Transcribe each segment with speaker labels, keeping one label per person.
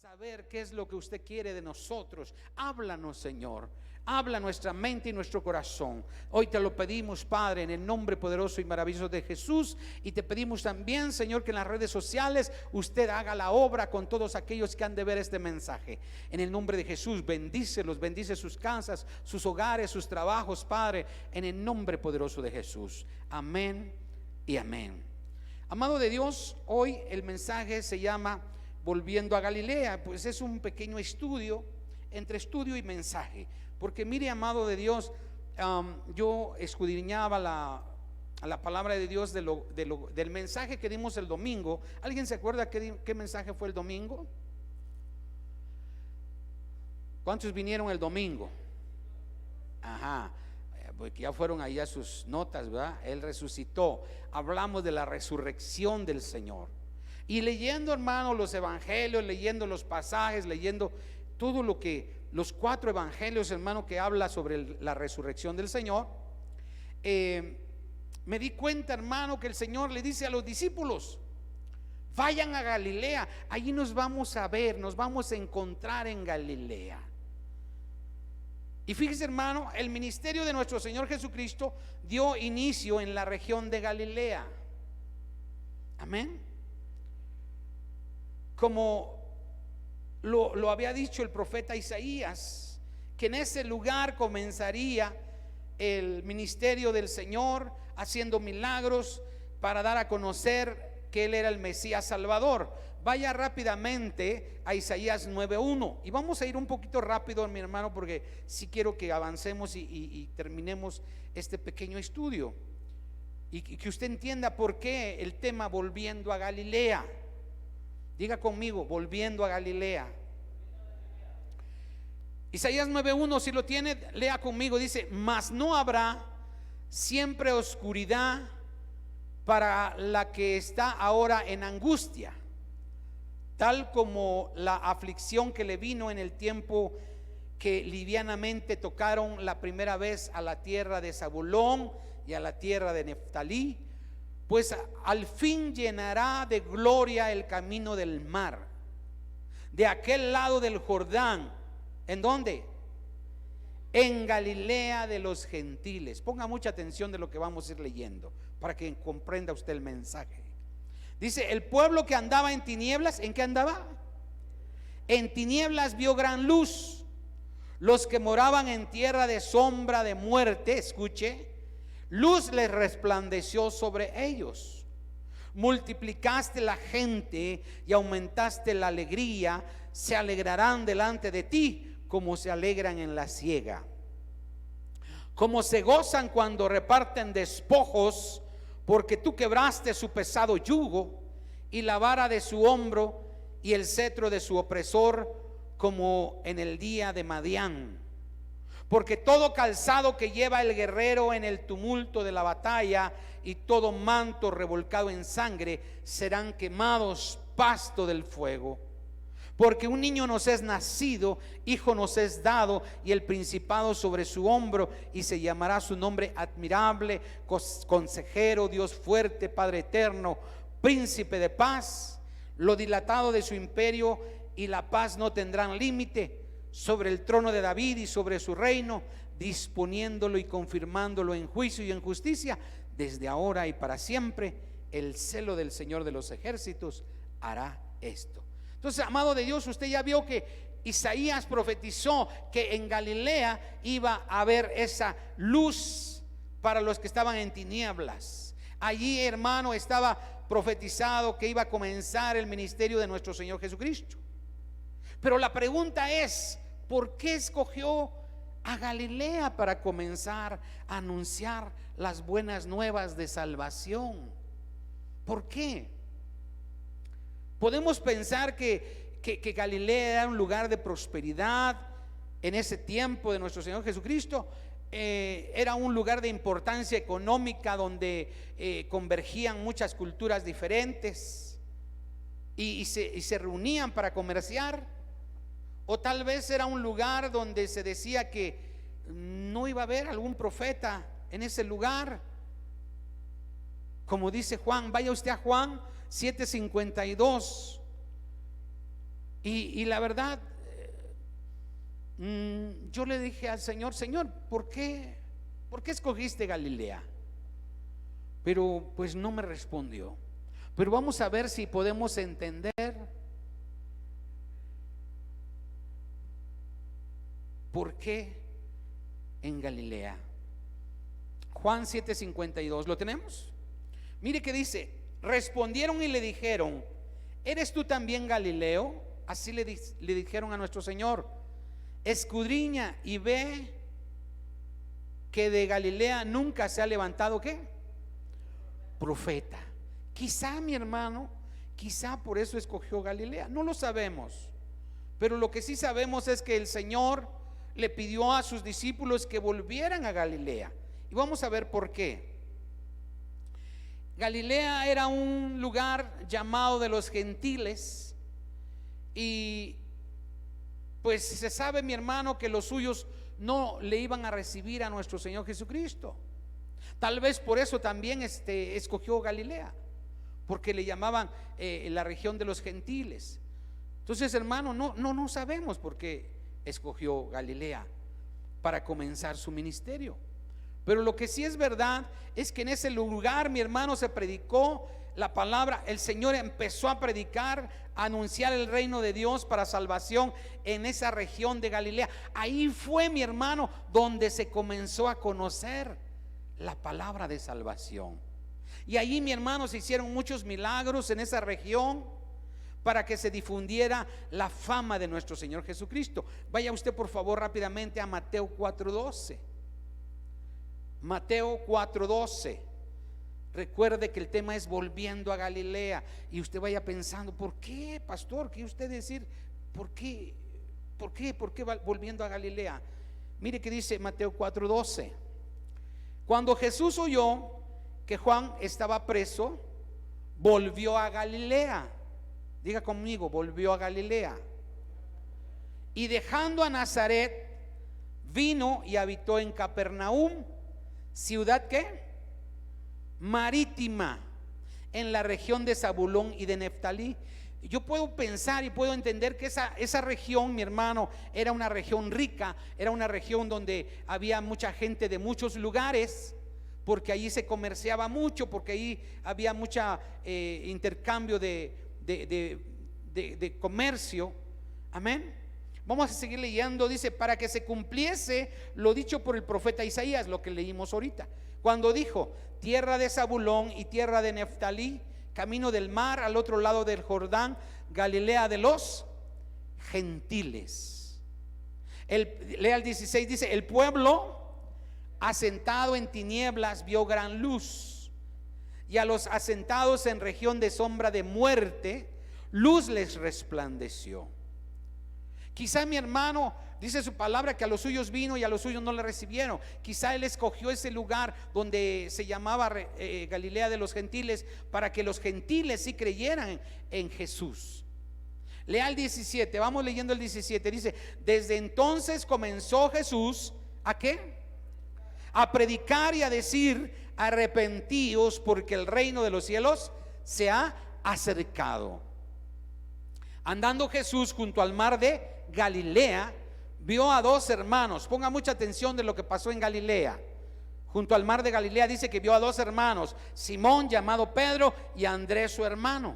Speaker 1: saber qué es lo que usted quiere de nosotros. Háblanos, Señor. Habla nuestra mente y nuestro corazón. Hoy te lo pedimos, Padre, en el nombre poderoso y maravilloso de Jesús. Y te pedimos también, Señor, que en las redes sociales usted haga la obra con todos aquellos que han de ver este mensaje. En el nombre de Jesús, bendícelos, bendice sus casas, sus hogares, sus trabajos, Padre, en el nombre poderoso de Jesús. Amén y amén. Amado de Dios, hoy el mensaje se llama Volviendo a Galilea. Pues es un pequeño estudio, entre estudio y mensaje. Porque mire, amado de Dios, yo escudriñaba la palabra de Dios del mensaje que dimos el domingo. ¿Alguien se acuerda qué mensaje fue el domingo? ¿Cuántos vinieron el domingo? Ajá, porque ya fueron ahí a sus notas, ¿verdad? Él resucitó. Hablamos de la resurrección del Señor. Y leyendo, hermano, los evangelios, leyendo los pasajes, leyendo todo lo que los 4 evangelios, hermano, que habla sobre la resurrección del Señor, me di cuenta, hermano, que el Señor le dice a los discípulos: vayan a Galilea, allí nos vamos a ver, nos vamos a encontrar en Galilea. Y fíjese, hermano, el ministerio de nuestro Señor Jesucristo dio inicio en la región de Galilea. Amén. Como lo había dicho el profeta Isaías, que en ese lugar comenzaría el ministerio del Señor, haciendo milagros para dar a conocer que Él era el Mesías Salvador. Vaya rápidamente a Isaías 9:1 y vamos a ir un poquito rápido, mi hermano, porque sí quiero que avancemos y terminemos este pequeño estudio y que usted entienda por qué el tema volviendo a Galilea. Diga conmigo, volviendo a Galilea. Isaías 9:1, si lo tiene, lea conmigo. Dice: mas no habrá siempre oscuridad para la que está ahora en angustia, tal como la aflicción que le vino en el tiempo que livianamente tocaron la primera vez a la tierra de Zabulón y a la tierra de Neftalí. Pues al fin llenará de gloria el camino del mar, de aquel lado del Jordán. ¿En dónde? En Galilea de los gentiles. Ponga mucha atención de lo que vamos a ir leyendo para que comprenda usted el mensaje. Dice: el pueblo que andaba en tinieblas, ¿en qué andaba? En tinieblas vio gran luz. Los que moraban en tierra de sombra de muerte, escuche, luz les resplandeció sobre ellos. Multiplicaste la gente y aumentaste la alegría. Se alegrarán delante de ti como se alegran en la siega, como se gozan cuando reparten despojos, porque tú quebraste su pesado yugo y la vara de su hombro y el cetro de su opresor, como en el día de Madián. Porque todo calzado que lleva el guerrero en el tumulto de la batalla y todo manto revolcado en sangre serán quemados pasto del fuego. Porque un niño nos es nacido, hijo nos es dado, y el principado sobre su hombro, y se llamará su nombre admirable, consejero, Dios fuerte, Padre eterno, príncipe de paz. Lo dilatado de su imperio y la paz no tendrán límite sobre el trono de David y sobre su reino, disponiéndolo y confirmándolo en juicio y en justicia, desde ahora y para siempre. El celo del Señor de los ejércitos hará esto. Entonces, amado de Dios, usted ya vio que Isaías profetizó que en Galilea iba a haber esa luz para los que estaban en tinieblas. Allí, hermano, estaba profetizado que iba a comenzar el ministerio de nuestro Señor Jesucristo. Pero la pregunta es: ¿por qué escogió a Galilea para comenzar a anunciar las buenas nuevas de salvación? ¿Por qué? Podemos pensar que Galilea era un lugar de prosperidad en ese tiempo de nuestro Señor Jesucristo. Era un lugar de importancia económica donde convergían muchas culturas diferentes y se reunían para comerciar. O tal vez era un lugar donde se decía que no iba a haber algún profeta en ese lugar. Como dice Juan, vaya usted a Juan 7:52. Y la verdad, yo le dije al Señor: Señor, ¿por qué escogiste Galilea? Pero pues no me respondió. Pero vamos a ver si podemos entender por qué en Galilea. Juan 7:52, ¿lo tenemos? Mire que dice: respondieron y le dijeron: ¿eres tú también Galileo? Así le dijeron a nuestro Señor: escudriña y ve que de Galilea nunca se ha levantado ¿qué? Profeta. Quizá, mi hermano, quizá por eso escogió Galilea, no lo sabemos. Pero lo que sí sabemos es que el Señor le pidió a sus discípulos que volvieran a Galilea. Y vamos a ver por qué. Galilea era un lugar llamado de los gentiles, y pues se sabe, mi hermano, que los suyos no le iban a recibir a nuestro Señor Jesucristo. Tal vez por eso también escogió Galilea, porque le llamaban la región de los gentiles. Entonces, hermano, no sabemos por qué escogió Galilea para comenzar su ministerio. Pero lo que sí es verdad es que en ese lugar, mi hermano, se predicó la palabra. El Señor empezó a predicar, a anunciar el reino de Dios para salvación en esa región de Galilea. Ahí fue, mi hermano, donde se comenzó a conocer la palabra de salvación. Y allí, mi hermano, se hicieron muchos milagros en esa región para que se difundiera la fama de nuestro Señor Jesucristo. Vaya usted, por favor, rápidamente a Mateo 4:12. Mateo 4:12. Recuerde que el tema es volviendo a Galilea, y usted vaya pensando: ¿por qué, pastor? ¿Qué usted decir? ¿Por qué va volviendo a Galilea? Mire que dice Mateo 4:12. Cuando Jesús oyó que Juan estaba preso, volvió a Galilea. Diga conmigo: volvió a Galilea. Y dejando a Nazaret, vino y habitó en Capernaum, ciudad ¿qué? Marítima, en la región de Zabulón y de Neftalí. Yo puedo pensar y puedo entender que esa región, mi hermano, era una región rica, era una región donde había mucha gente de muchos lugares, porque allí se comerciaba mucho, porque allí había mucha intercambio de comercio. Amén. Vamos a seguir leyendo. Dice: para que se cumpliese lo dicho por el profeta Isaías, lo que leímos ahorita, cuando dijo: tierra de Zabulón y tierra de Neftalí, camino del mar al otro lado del Jordán, Galilea de los gentiles. Lea el 16, dice: el pueblo asentado en tinieblas vio gran luz, y a los asentados en región de sombra de muerte, luz les resplandeció. Quizá, mi hermano, dice su palabra que a los suyos vino y a los suyos no le recibieron. Quizá él escogió ese lugar donde se llamaba Galilea de los gentiles, para que los gentiles sí creyeran en Jesús. Lea el 17, vamos leyendo el 17. Dice: desde entonces comenzó Jesús ¿a qué? A predicar y a decir: arrepentíos, porque el reino de los cielos se ha acercado. Andando Jesús junto al mar de Galilea, vio a dos hermanos. Ponga mucha atención de lo que pasó en Galilea. Junto al mar de Galilea dice que vio a dos hermanos, Simón llamado Pedro y Andrés su hermano,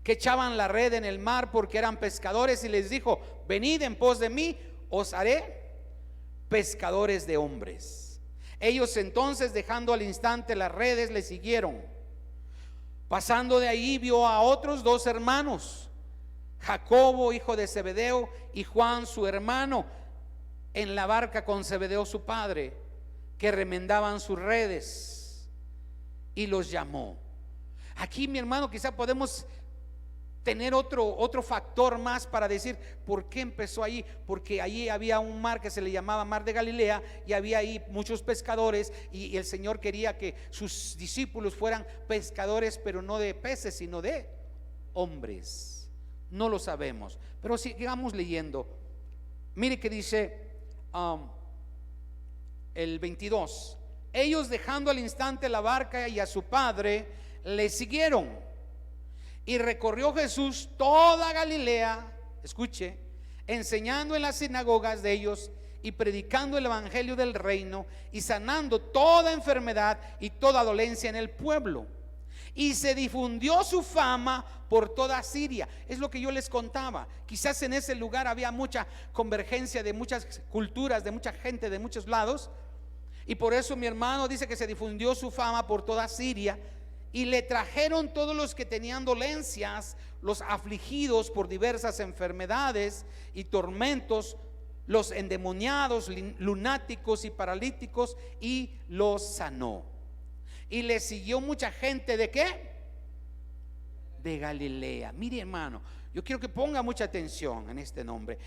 Speaker 1: que echaban la red en el mar porque eran pescadores, y les dijo: venid en pos de mí, os haré pescadores de hombres. Ellos entonces, dejando al instante las redes, le siguieron. Pasando de ahí, vio a otros dos hermanos, Jacobo hijo de Zebedeo y Juan su hermano, en la barca con Zebedeo su padre, que remendaban sus redes, y los llamó. Aquí, mi hermano, quizá podemos tener otro factor más para decir por qué empezó ahí. Porque allí había un mar que se le llamaba Mar de Galilea, y había ahí muchos pescadores, y el Señor quería que sus discípulos fueran pescadores, pero no de peces, sino de hombres. No lo sabemos, pero sigamos leyendo. Mire que dice el 22: ellos, dejando al instante la barca y a su padre, le siguieron. Y recorrió Jesús toda Galilea, escuche, enseñando en las sinagogas de ellos y predicando el evangelio del reino y sanando toda enfermedad y toda dolencia en el pueblo. Y se difundió su fama por toda Siria. Es lo que yo les contaba. Quizás en ese lugar había mucha convergencia de muchas culturas, de mucha gente, de muchos lados. Y por eso mi hermano dice que se difundió su fama por toda Siria. Y le trajeron todos los que tenían dolencias, los afligidos por diversas enfermedades y tormentos, los endemoniados, lunáticos y paralíticos, y los sanó. Y le siguió mucha gente, ¿de qué? De Galilea. Mire, hermano, yo quiero que ponga mucha atención en este nombre.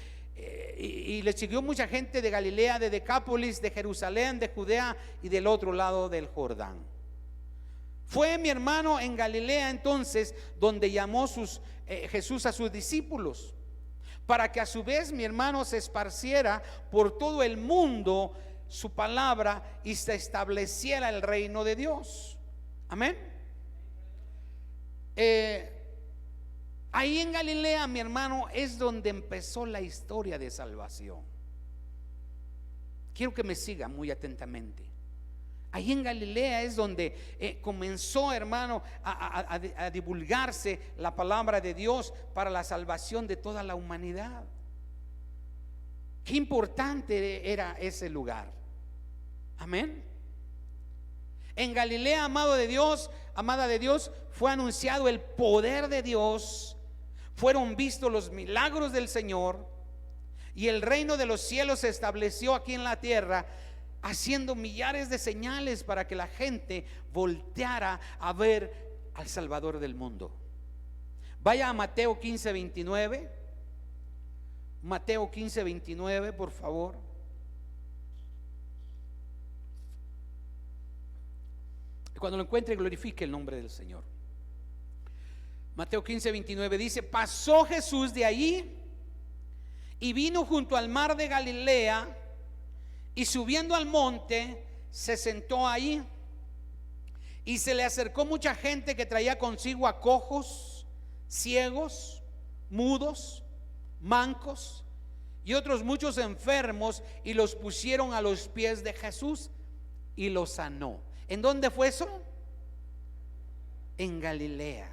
Speaker 1: Y le siguió mucha gente de Galilea, de Decápolis, de Jerusalén, de Judea y del otro lado del Jordán. Fue mi hermano en Galilea entonces donde llamó Jesús a sus discípulos, para que a su vez mi hermano se esparciera por todo el mundo su palabra y se estableciera el reino de Dios. Amén. Ahí en Galilea, mi hermano, es donde empezó la historia de salvación. Quiero que me siga muy atentamente. Ahí en Galilea es donde comenzó, hermano, a divulgarse la palabra de Dios para la salvación de toda la humanidad. Qué importante era ese lugar. Amén. En Galilea, amada de Dios, fue anunciado el poder de Dios. Fueron vistos los milagros del Señor, y el reino de los cielos se estableció aquí en la tierra, haciendo millares de señales para que la gente volteara a ver al Salvador del mundo. Vaya a Mateo 15:29. Mateo 15:29, por favor. Cuando lo encuentre, glorifique el nombre del Señor. Mateo 15:29 dice: pasó Jesús de allí y vino junto al mar de Galilea, y subiendo al monte se sentó allí. Y se le acercó mucha gente que traía consigo a cojos, ciegos, mudos, mancos y otros muchos enfermos, y los pusieron a los pies de Jesús y los sanó. ¿En dónde fue eso? En Galilea.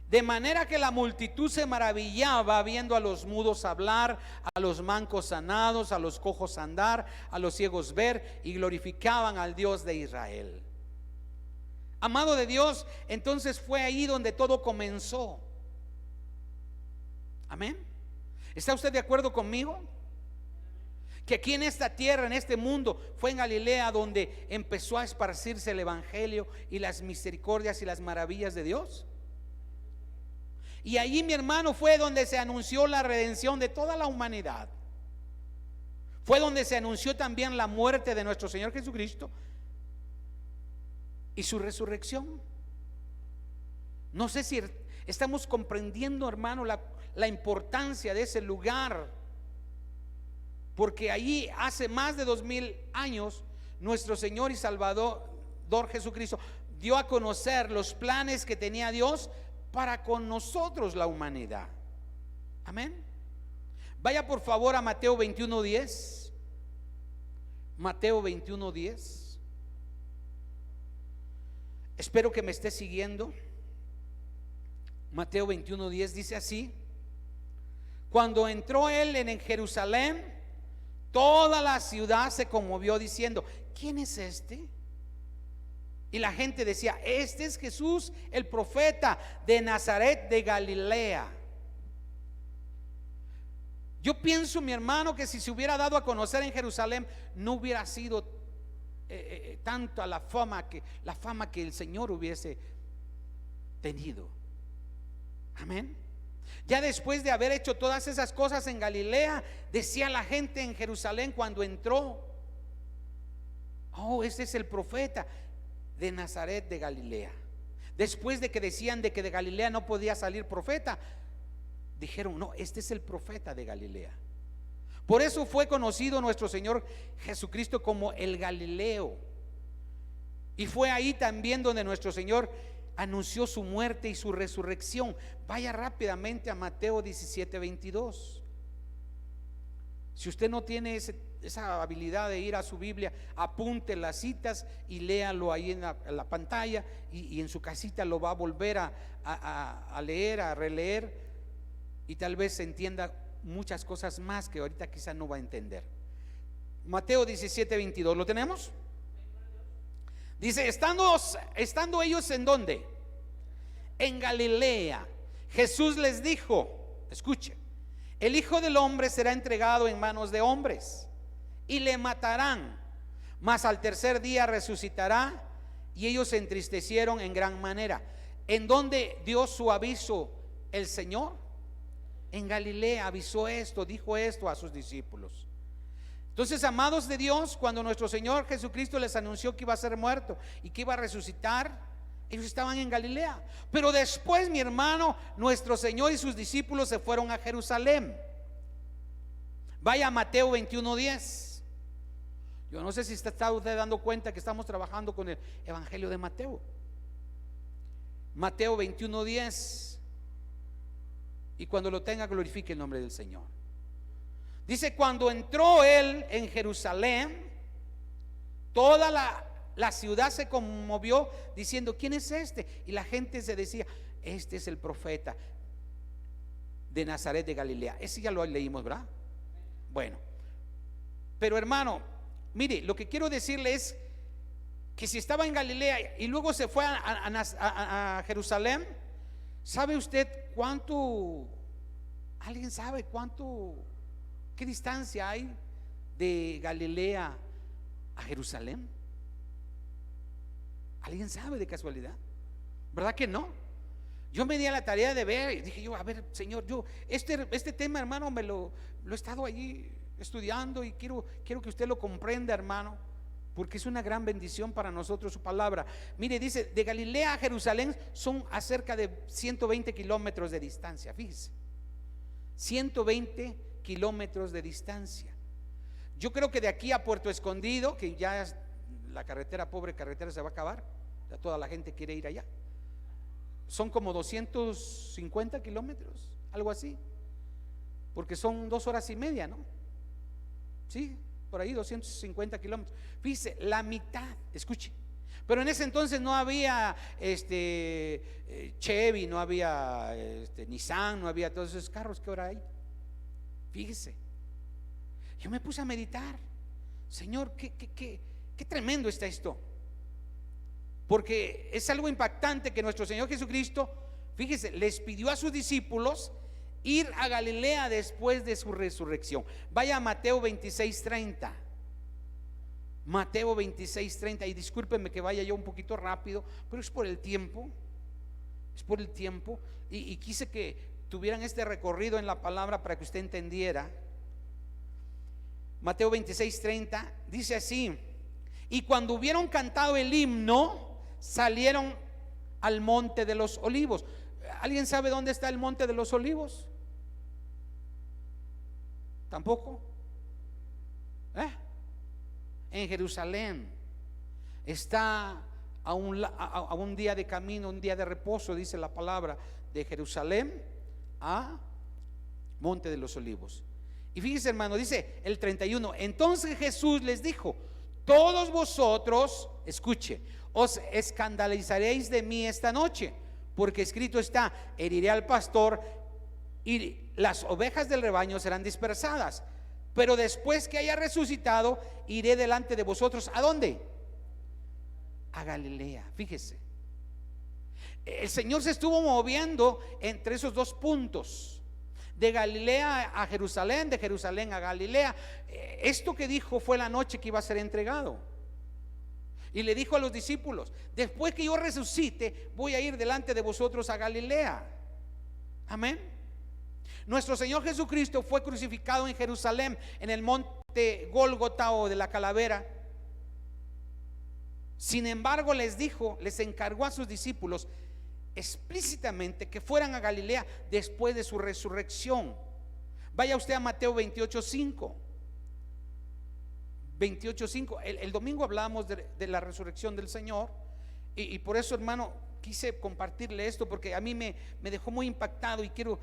Speaker 1: De manera que la multitud se maravillaba viendo a los mudos hablar, a los mancos sanados, a los cojos andar, a los ciegos ver, y glorificaban al Dios de Israel. Amado de Dios, entonces fue ahí donde todo comenzó. Amén. ¿Está usted de acuerdo conmigo? Que aquí en esta tierra, en este mundo, fue en Galilea donde empezó a esparcirse el evangelio y las misericordias y las maravillas de Dios. Y allí, mi hermano, fue donde se anunció la redención de toda la humanidad. Fue donde se anunció también la muerte de nuestro Señor Jesucristo y su resurrección. No sé si estamos comprendiendo, hermano, la importancia de ese lugar, porque allí hace más de 2000 años nuestro Señor y Salvador Jesucristo dio a conocer los planes que tenía Dios para con nosotros, la humanidad. Amén. Vaya por favor a Mateo 21:10. Mateo 21:10. Espero que me esté siguiendo. Mateo 21:10 dice así: cuando entró él en Jerusalén, toda la ciudad se conmovió diciendo: ¿quién es este? Y la gente decía: este es Jesús, el profeta de Nazaret de Galilea. Yo pienso, mi hermano, que si se hubiera dado a conocer en Jerusalén, no hubiera sido tanta la fama que el Señor hubiese tenido. Amén. Ya después de haber hecho todas esas cosas en Galilea, decía la gente en Jerusalén cuando entró: oh, este es el profeta de Nazaret de Galilea. Después de que decían de que de Galilea no podía salir profeta, dijeron: no, este es el profeta de Galilea. Por eso fue conocido nuestro Señor Jesucristo como el Galileo. Y fue ahí también donde nuestro Señor anunció su muerte y su resurrección. Vaya rápidamente a Mateo 17:22. Si usted no tiene esa habilidad de ir a su Biblia, apunte las citas y léalo ahí en la pantalla, y en su casita lo va a volver a leer, a releer, y tal vez entienda muchas cosas más que ahorita quizá no va a entender. Mateo 17:22, ¿lo tenemos? Dice, estando ellos ¿en dónde? En Galilea, Jesús les dijo, escuche, el Hijo del Hombre será entregado en manos de hombres y le matarán, mas al tercer día resucitará. Y ellos se entristecieron en gran manera. ¿En dónde dio su aviso el Señor? En Galilea avisó esto, dijo esto a sus discípulos. Entonces, amados de Dios, cuando nuestro Señor Jesucristo les anunció que iba a ser muerto y que iba a resucitar, ellos estaban en Galilea. Pero después, mi hermano, nuestro Señor y sus discípulos se fueron a Jerusalén. Vaya a Mateo 21:10. Yo no sé si está usted dando cuenta que estamos trabajando con el Evangelio de Mateo. Mateo 21:10. Y cuando lo tenga, glorifique el nombre del Señor. Dice, cuando entró él en Jerusalén, toda la ciudad se conmovió diciendo, ¿quién es este? Y la gente se decía, este es el profeta de Nazaret de Galilea. Ese ya lo leímos, ¿verdad? Bueno, pero hermano, mire, lo que quiero decirle es que si estaba en Galilea y luego se fue a Jerusalén, ¿sabe usted cuánto? ¿Alguien sabe qué distancia hay de Galilea a Jerusalén? ¿Alguien sabe de casualidad? ¿Verdad que no? Yo me di a la tarea de ver y dije yo, a ver, Señor, yo este tema, hermano, me lo he estado allí estudiando y quiero que usted lo comprenda, hermano, porque es una gran bendición para nosotros su palabra. Mire, dice, de Galilea a Jerusalén son acerca de 120 kilómetros de distancia. Fíjese, 120 kilómetros de distancia. Yo creo que de aquí a Puerto Escondido, que ya es la carretera, pobre carretera, se va a acabar, ya toda la gente quiere ir allá, son como 250 kilómetros, algo así, porque son 2 horas y media, ¿no? Sí, por ahí 250 kilómetros. Fíjese, la mitad, escuche. Pero en ese entonces no había Chevy, no había Nissan, no había todos esos carros que ahora hay. Fíjese, yo me puse a meditar, Señor, qué tremendo está esto, porque es algo impactante que nuestro Señor Jesucristo, fíjese, les pidió a sus discípulos ir a Galilea después de su resurrección. Vaya a Mateo 26:30. Mateo 26:30. Y discúlpenme que vaya yo un poquito rápido, pero es por el tiempo. Es por el tiempo. Y quise que tuvieran este recorrido en la palabra para que usted entendiera. Mateo 26:30 dice así: y cuando hubieron cantado el himno, salieron al monte de los olivos. ¿Alguien sabe dónde está el monte de los olivos? ¿Tampoco? En Jerusalén. Está a un día de camino, un día de reposo, dice la palabra, de Jerusalén a monte de los olivos. Y fíjese, hermano, dice el 31: entonces Jesús les dijo, todos vosotros, escuche, os escandalizaréis de mí esta noche, porque escrito está, heriré al pastor y las ovejas del rebaño serán dispersadas. Pero después que haya resucitado, iré delante de vosotros. ¿A dónde? A Galilea. Fíjese, el Señor se estuvo moviendo entre esos dos puntos, de Galilea a Jerusalén, de Jerusalén a Galilea. Esto que dijo fue la noche que iba a ser entregado. Y le dijo a los discípulos, después que yo resucite, voy a ir delante de vosotros a Galilea. Amén. Nuestro Señor Jesucristo fue crucificado en Jerusalén, en el monte Gólgota o de la calavera. Sin embargo, les encargó a sus discípulos explícitamente que fueran a Galilea después de su resurrección. Vaya usted a Mateo 28:5. 28:5. El domingo hablábamos de la resurrección del Señor, y por eso, hermano, quise compartirle esto porque a mí me dejó muy impactado y quiero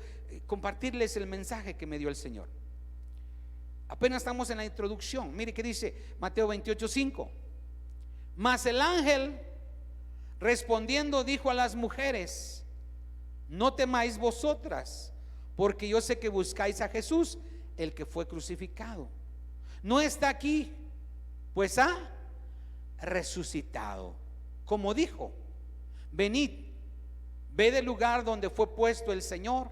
Speaker 1: compartirles el mensaje que me dio el Señor. Apenas estamos en la introducción. Mire que dice Mateo 28:5. Mas el ángel respondiendo dijo a las mujeres: no temáis vosotras, porque yo sé que buscáis a Jesús, el que fue crucificado. No está aquí, pues ha resucitado, como dijo. Venid, ved el lugar donde fue puesto el Señor,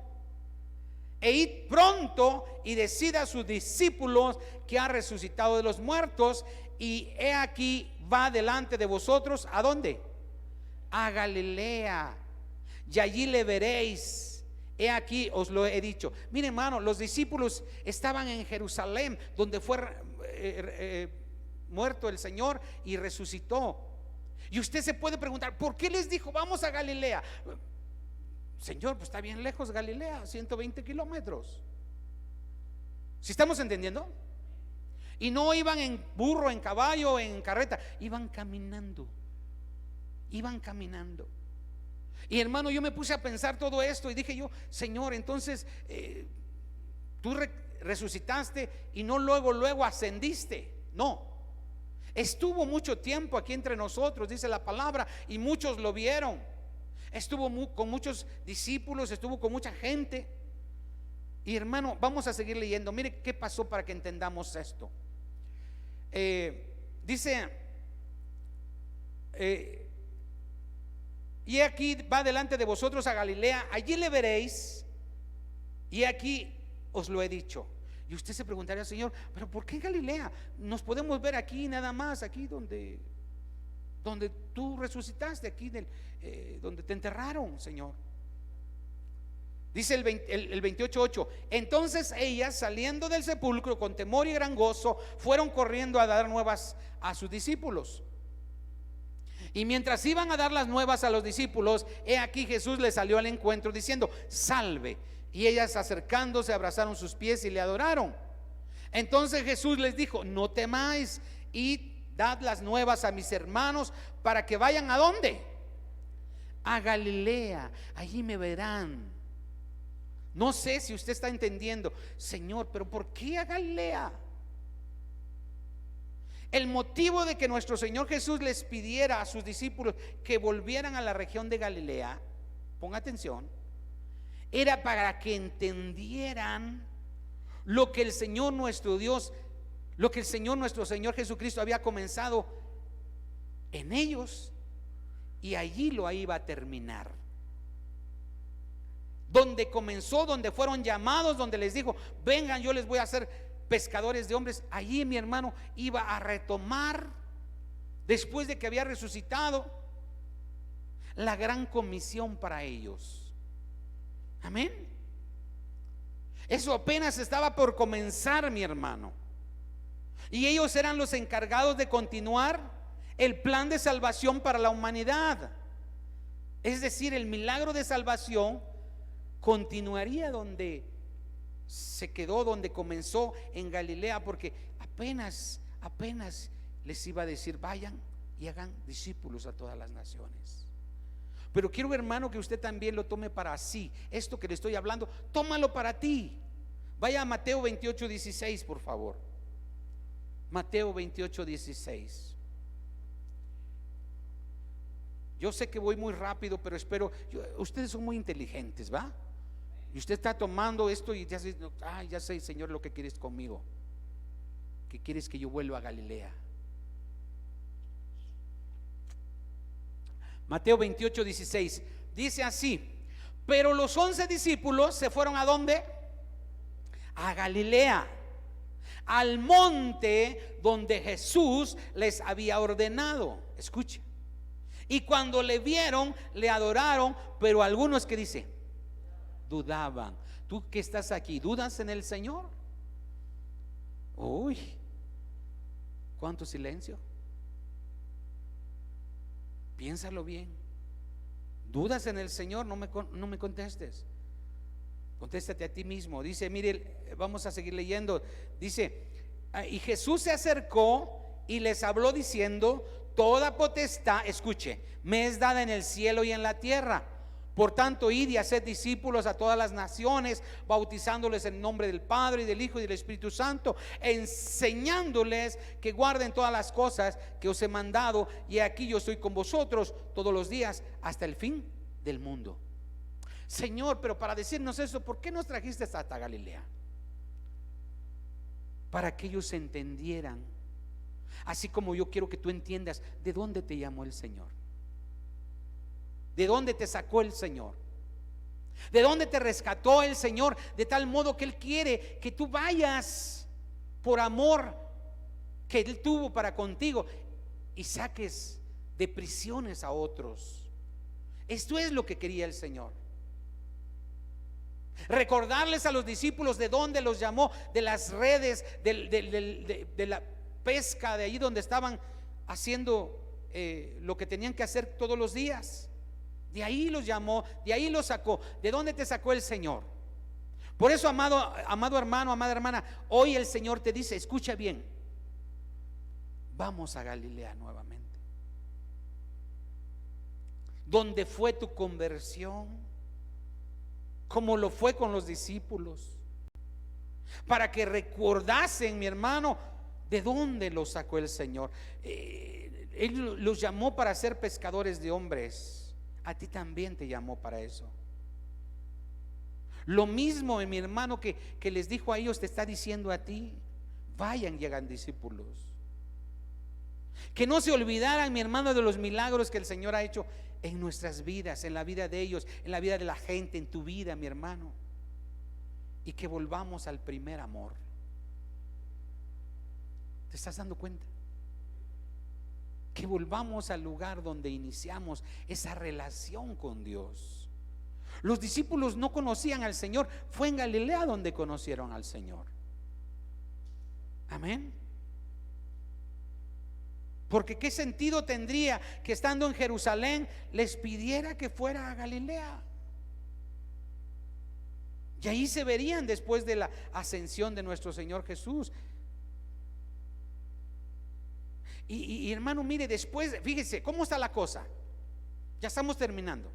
Speaker 1: e id pronto y decid a sus discípulos que ha resucitado de los muertos, y he aquí va delante de vosotros. ¿A dónde? A Galilea, y allí le veréis. He aquí os lo he dicho. Mire, hermano, los discípulos estaban en Jerusalén, donde fue muerto el Señor y resucitó. Y usted se puede preguntar, ¿por qué les dijo vamos a Galilea? Señor, pues está bien lejos Galilea, 120 kilómetros. ¿Sí estamos entendiendo? Y no iban en burro, en caballo, en carreta, iban caminando. Iban caminando. Y hermano, yo me puse a pensar todo esto y dije yo, Señor, entonces tú resucitaste y no luego ascendiste. No, estuvo mucho tiempo aquí entre nosotros, dice la palabra, y muchos lo vieron. Estuvo con muchos discípulos, estuvo con mucha gente. Y hermano, vamos a seguir leyendo. Mire qué pasó para que entendamos esto. Dice y aquí va delante de vosotros a Galilea, allí le veréis, y aquí os lo he dicho. Y usted se preguntaría, Señor, pero ¿por qué Galilea? Nos podemos ver aquí nada más, aquí donde tú resucitaste, aquí donde te enterraron, Señor. Dice el 28:8. Entonces ellas, saliendo del sepulcro con temor y gran gozo, fueron corriendo a dar nuevas a sus discípulos. Y mientras iban a dar las nuevas a los discípulos, he aquí Jesús les salió al encuentro diciendo: salve. Y ellas, acercándose, abrazaron sus pies y le adoraron. Entonces Jesús les dijo: no temáis, id, dad las nuevas a mis hermanos, para que vayan ¿a dónde? A Galilea, allí me verán. No sé si usted está entendiendo, Señor, pero ¿por qué a Galilea? El motivo de que nuestro Señor Jesús les pidiera a sus discípulos que volvieran a la región de Galilea, ponga atención, era para que entendieran lo que el Señor nuestro Dios, lo que el Señor nuestro Señor Jesucristo había comenzado en ellos, y allí lo iba a terminar. Donde comenzó, donde fueron llamados, donde les dijo: vengan, yo les voy a hacer pescadores de hombres. Allí, mi hermano, iba a retomar, después de que había resucitado, la gran comisión para ellos. Amén. Eso apenas estaba por comenzar, mi hermano. Y ellos eran los encargados de continuar el plan de salvación para la humanidad. Es decir, el milagro de salvación continuaría donde se quedó, donde comenzó, en Galilea, porque apenas les iba a decir: vayan y hagan discípulos a todas las naciones. Pero quiero, hermano, que usted también lo tome para sí. Esto que le estoy hablando, tómalo para ti. Vaya a Mateo 28:16, por favor. Mateo 28:16. Yo sé que voy muy rápido, pero espero, ustedes son muy inteligentes, ¿va? Y usted está tomando esto y ya sé, Señor, lo que quieres conmigo. Que quieres que yo vuelva a Galilea. Mateo 28:16 dice así: pero los 11 discípulos se fueron ¿a dónde? A Galilea, al monte donde Jesús les había ordenado. Escuche. Y cuando le vieron, le adoraron, pero algunos, que dice, dudaban. Tú que estás aquí, ¿dudas en el Señor? Uy, cuánto silencio. Piénsalo bien. ¿Dudas en el Señor? No me contestes. Contéstate a ti mismo. Dice, mire, vamos a seguir leyendo. Dice: y Jesús se acercó y les habló diciendo: toda potestad, escuche, me es dada en el cielo y en la tierra. Por tanto, id y haced discípulos a todas las naciones, bautizándoles en nombre del Padre y del Hijo y del Espíritu Santo, enseñándoles que guarden todas las cosas que os he mandado, y aquí yo estoy con vosotros todos los días hasta el fin del mundo. Señor, pero para decirnos eso, ¿por qué nos trajiste hasta Galilea? Para que ellos entendieran, así como yo quiero que tú entiendas de dónde te llamó el Señor, de dónde te sacó el Señor, de dónde te rescató el Señor, de tal modo que Él quiere que tú vayas por amor que Él tuvo para contigo y saques de prisiones a otros. Esto es lo que quería el Señor. Recordarles a los discípulos de dónde los llamó, de las redes, de la pesca, de ahí donde estaban haciendo lo que tenían que hacer todos los días. De ahí los llamó, de ahí los sacó. ¿De dónde te sacó el Señor? Por eso, amado hermano, amada hermana, hoy el Señor te dice, escucha bien, vamos a Galilea nuevamente, donde fue tu conversión, como lo fue con los discípulos, para que recordasen, mi hermano, de dónde los sacó el Señor. Él los llamó para ser pescadores de hombres. A ti también te llamó para eso. Lo mismo, mi hermano, que les dijo a ellos, te está diciendo a ti. Vayan y hagan discípulos. Que no se olvidaran, mi hermano, de los milagros que el Señor ha hecho en nuestras vidas, en la vida de ellos, en la vida de la gente, en tu vida, mi hermano. Y que volvamos al primer amor. ¿Te estás dando cuenta? Que volvamos al lugar donde iniciamos esa relación con Dios. Los discípulos no conocían al Señor, fue en Galilea donde conocieron al Señor. Amén. Porque qué sentido tendría que estando en Jerusalén les pidiera que fuera a Galilea. Y ahí se verían después de la ascensión de nuestro Señor Jesús. Y hermano, mire, después, fíjese cómo está la cosa. Ya estamos terminando.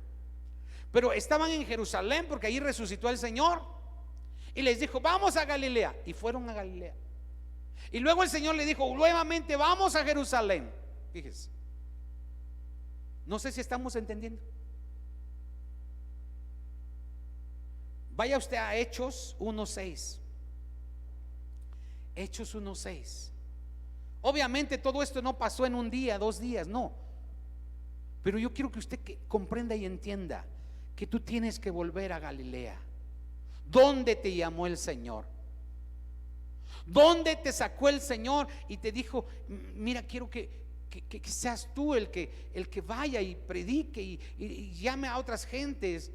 Speaker 1: Pero estaban en Jerusalén porque ahí resucitó el Señor. Y les dijo, vamos a Galilea. Y fueron a Galilea. Y luego el Señor le dijo, nuevamente vamos a Jerusalén. Fíjese. No sé si estamos entendiendo. Vaya usted a Hechos 1:6. Hechos 1:6. Obviamente todo esto no pasó en un día, 2 días, no. Pero yo quiero que usted comprenda y entienda que tú tienes que volver a Galilea. ¿Dónde te llamó el Señor? ¿Dónde te sacó el Señor y te dijo, mira, quiero que seas tú el que vaya y predique y llame a otras gentes,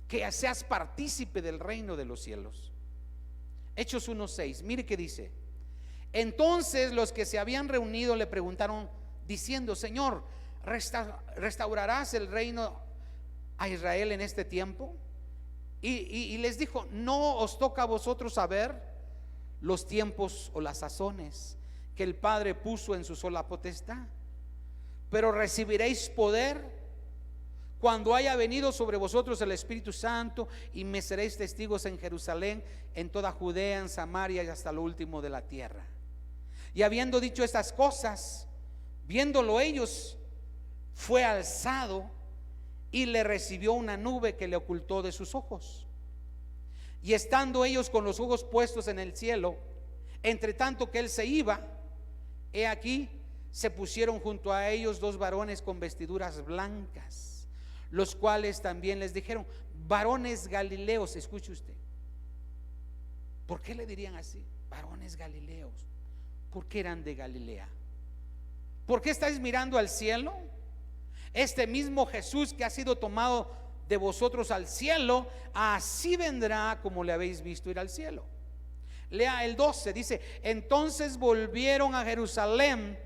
Speaker 1: que seas partícipe del reino de los cielos? Hechos 1:6, mire qué dice. Entonces los que se habían reunido le preguntaron diciendo, Señor, ¿restaurarás el reino a Israel en este tiempo? Y les dijo, no os toca a vosotros saber los tiempos o las sazones que el Padre puso en su sola potestad, pero recibiréis poder cuando haya venido sobre vosotros el Espíritu Santo, y me seréis testigos en Jerusalén, en toda Judea, en Samaria y hasta lo último de la tierra. Y habiendo dicho estas cosas, viéndolo ellos, fue alzado y le recibió una nube que le ocultó de sus ojos. Y estando ellos con los ojos puestos en el cielo, entre tanto que él se iba, he aquí se pusieron junto a ellos 2 varones con vestiduras blancas, los cuales también les dijeron, varones galileos. Escuche usted, ¿por qué le dirían así? Varones galileos. ¿Por qué eran de Galilea? ¿Por qué estáis mirando al cielo? Este mismo Jesús que ha sido tomado de vosotros al cielo, así vendrá como le habéis visto ir al cielo. Lea el 12, dice, entonces volvieron a Jerusalén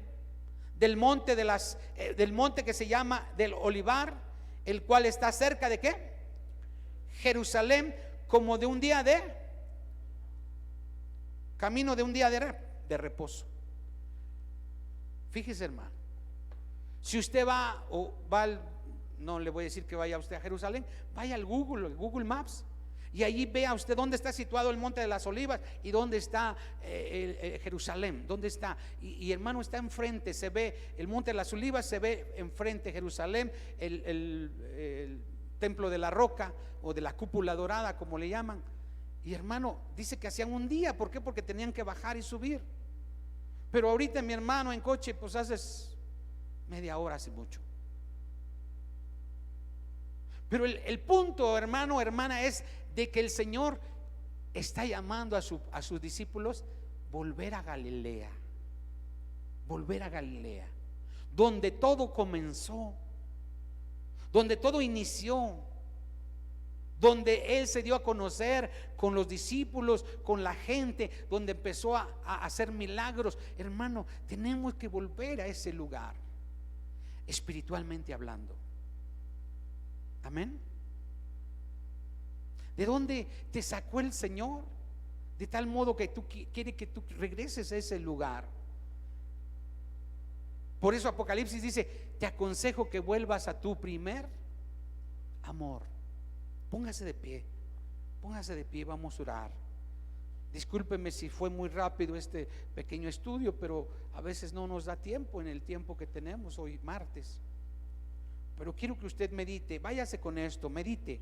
Speaker 1: del monte del monte que se llama del Olivar, el cual está cerca de ¿qué? Jerusalén, como de un día de camino, de un día de reposo. Fíjese, hermano, si usted no le voy a decir que vaya usted a Jerusalén, vaya al Google Maps, y allí vea usted dónde está situado el Monte de las Olivas y dónde está Jerusalén, dónde está. Y hermano, está enfrente, se ve el Monte de las Olivas, se ve enfrente Jerusalén, el Templo de la Roca o de la Cúpula Dorada, como le llaman. Y hermano, dice que hacían un día. ¿Por qué? Porque tenían que bajar y subir. Pero ahorita, mi hermano, en coche, pues haces media hora, hace mucho. Pero el punto, hermano, hermana, es de que el Señor está llamando a sus discípulos volver a Galilea, donde todo comenzó, donde todo inició, donde Él se dio a conocer con los discípulos, con la gente, donde empezó a hacer milagros. Hermano, tenemos que volver a ese lugar, espiritualmente hablando. Amén. ¿De dónde te sacó el Señor? De tal modo que quiere que tú regreses a ese lugar. Por eso Apocalipsis dice: te aconsejo que vuelvas a tu primer amor. Póngase de pie, vamos a orar. Discúlpeme si fue muy rápido este pequeño estudio, pero a veces no nos da tiempo en el tiempo que tenemos hoy martes. Pero quiero que usted medite, váyase con esto, medite.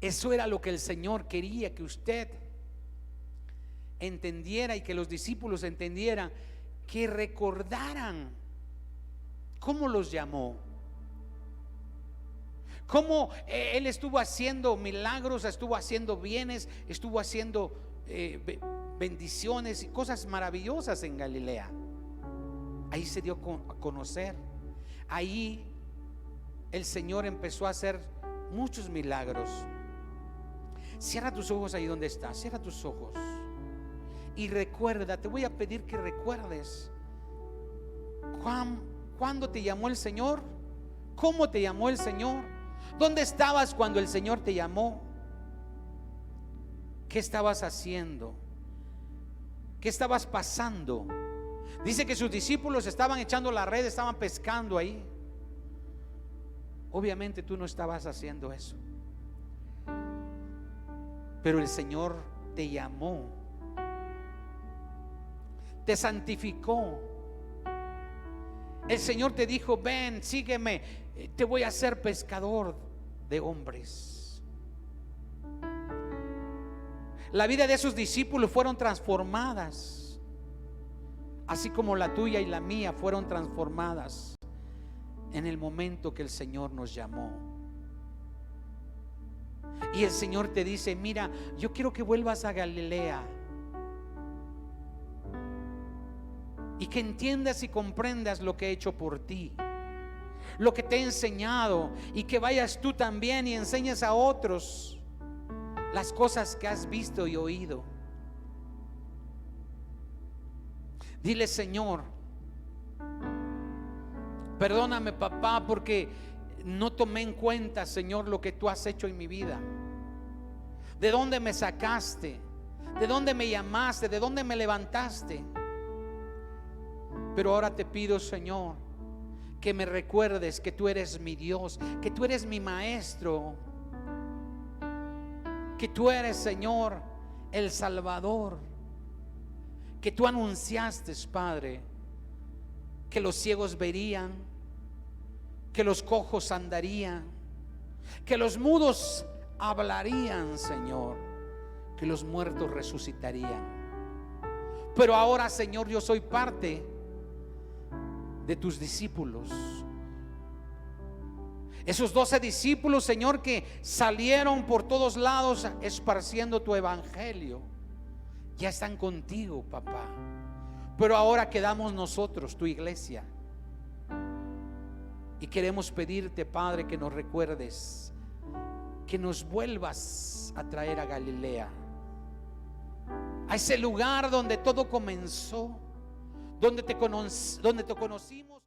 Speaker 1: Eso era lo que el Señor quería que usted entendiera y que los discípulos entendieran, que recordaran cómo los llamó, cómo Él estuvo haciendo milagros, estuvo haciendo bienes, estuvo haciendo bendiciones y cosas maravillosas en Galilea. Ahí se dio a conocer. Ahí el Señor empezó a hacer muchos milagros. Cierra tus ojos ahí donde estás, cierra tus ojos y recuerda. Te voy a pedir que recuerdes cuándo te llamó el Señor, cómo te llamó el Señor, dónde estabas cuando el Señor te llamó, qué estabas haciendo, qué estabas pasando. Dice que sus discípulos estaban echando la red, estaban pescando ahí. Obviamente tú no estabas haciendo eso, pero el Señor te llamó, te santificó. El Señor te dijo: ven, sígueme, te voy a hacer pescador de hombres. La vida de esos discípulos fueron transformadas, así como la tuya y la mía fueron transformadas en el momento que el Señor nos llamó. Y el Señor te dice: mira, yo quiero que vuelvas a Galilea y que entiendas y comprendas lo que he hecho por ti, lo que te he enseñado, y que vayas tú también y enseñes a otros las cosas que has visto y oído. Dile: Señor, perdóname, papá, porque no tomé en cuenta, Señor, lo que tú has hecho en mi vida. De dónde me sacaste, de dónde me llamaste, de dónde me levantaste. Pero ahora te pido, Señor, que me recuerdes que tú eres mi Dios, que tú eres mi maestro, que tú eres, Señor, el Salvador, que tú anunciaste, Padre, que los ciegos verían, que los cojos andarían, que los mudos hablarían, Señor, que los muertos resucitarían. Pero ahora, Señor, yo soy parte de tus discípulos. Esos 12 discípulos, Señor, que salieron por todos lados esparciendo tu evangelio, ya están contigo, papá. Pero ahora quedamos nosotros, tu iglesia, y queremos pedirte, Padre, que nos recuerdes, que nos vuelvas a traer a Galilea, a ese lugar donde todo comenzó, donde te conocimos.